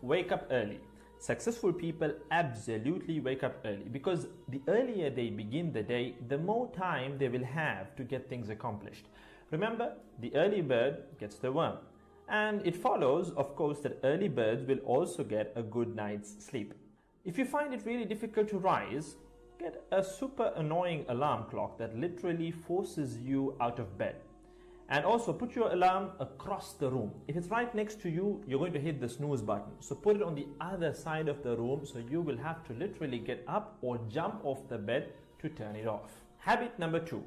wake up early. Successful people absolutely wake up early because the earlier they begin the day, the more time they will have to get things accomplished. Remember, the early bird gets the worm. And it follows, of course, that early birds will also get a good night's sleep. If you find it really difficult to rise, get a super annoying alarm clock that literally forces you out of bed. And also put your alarm across the room. If it's right next to you, you're going to hit the snooze button. So put it on the other side of the room so you will have to literally get up or jump off the bed to turn it off. Habit number 2,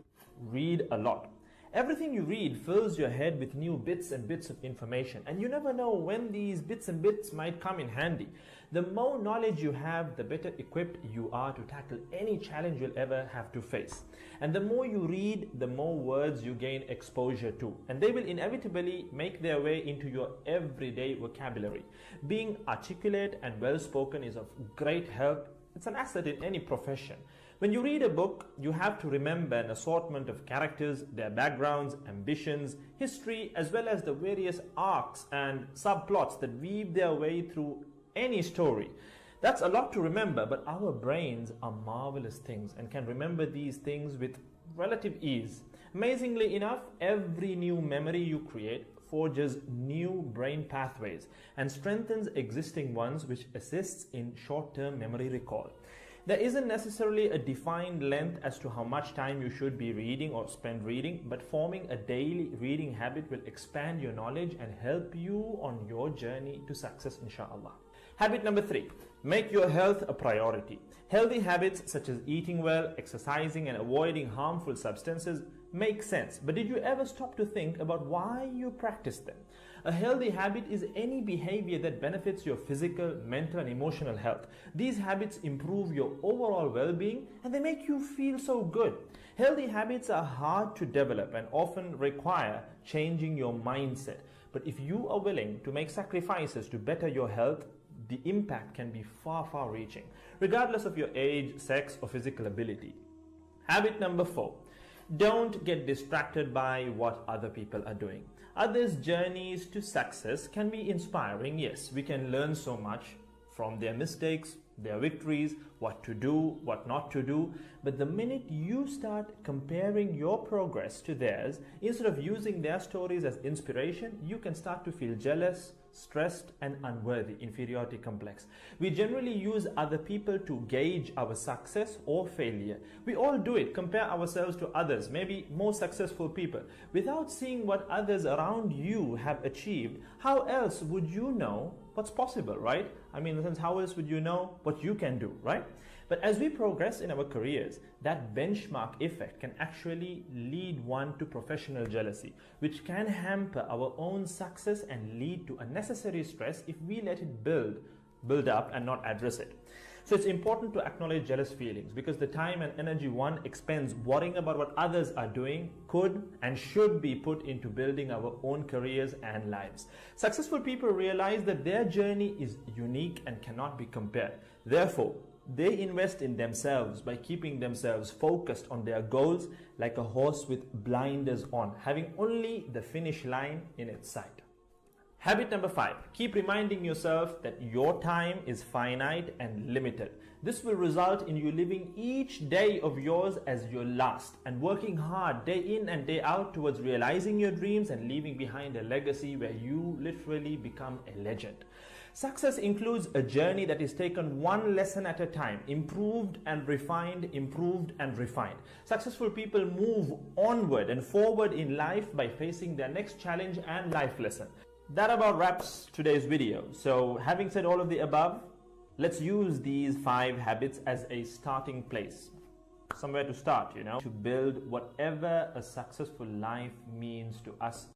read a lot. Everything you read fills your head with new bits and bits of information, and you never know when these bits and bits might come in handy. The more knowledge you have, the better equipped you are to tackle any challenge you'll ever have to face. And the more you read, the more words you gain exposure to, and they will inevitably make their way into your everyday vocabulary. Being articulate and well-spoken is of great help. It's an asset in any profession. When you read a book, you have to remember an assortment of characters, their backgrounds, ambitions, history, as well as the various arcs and subplots that weave their way through any story. That's a lot to remember, but our brains are marvelous things and can remember these things with relative ease. Amazingly enough, every new memory you create forges new brain pathways and strengthens existing ones, which assists in short-term memory recall. There isn't necessarily a defined length as to how much time you should be reading or spend reading, but forming a daily reading habit will expand your knowledge and help you on your journey to success, inshallah. Habit number 3, make your health a priority. Healthy habits such as eating well, exercising, and avoiding harmful substances make sense, but did you ever stop to think about why you practice them? A healthy habit is any behavior that benefits your physical, mental, and emotional health. These habits improve your overall well-being and they make you feel so good. Healthy habits are hard to develop and often require changing your mindset. But if you are willing to make sacrifices to better your health, the impact can be far reaching, regardless of your age, sex, or physical ability. Habit number 4. Don't get distracted by what other people are doing. Others' journeys to success can be inspiring, yes. We can learn so much from their mistakes, their victories, what to do, what not to do. But the minute you start comparing your progress to theirs, instead of using their stories as inspiration, you can start to feel jealous, stressed, and unworthy, inferiority complex. We generally use other people to gauge our success or failure. We all do it, compare ourselves to others, maybe more successful people. Without seeing what others around you have achieved, how else would you know what's possible, right? I mean, in a sense, how else would you know what you can do, right? But as we progress in our careers, that benchmark effect can actually lead one to professional jealousy, which can hamper our own success and lead to unnecessary stress if we let it build up and not address it. So it's important to acknowledge jealous feelings because the time and energy one expends worrying about what others are doing could and should be put into building our own careers and lives. Successful people realize that their journey is unique and cannot be compared. Therefore, they invest in themselves by keeping themselves focused on their goals like a horse with blinders on, having only the finish line in its sight. Habit number 5, keep reminding yourself that your time is finite and limited. This will result in you living each day of yours as your last and working hard day in and day out towards realizing your dreams and leaving behind a legacy where you literally become a legend. Success includes a journey that is taken one lesson at a time, improved and refined, improved and refined. Successful people move onward and forward in life by facing their next challenge and life lesson. That about wraps today's video. So having said all of the above, let's use these 5 habits as a starting place. Somewhere to start, to build whatever a successful life means to us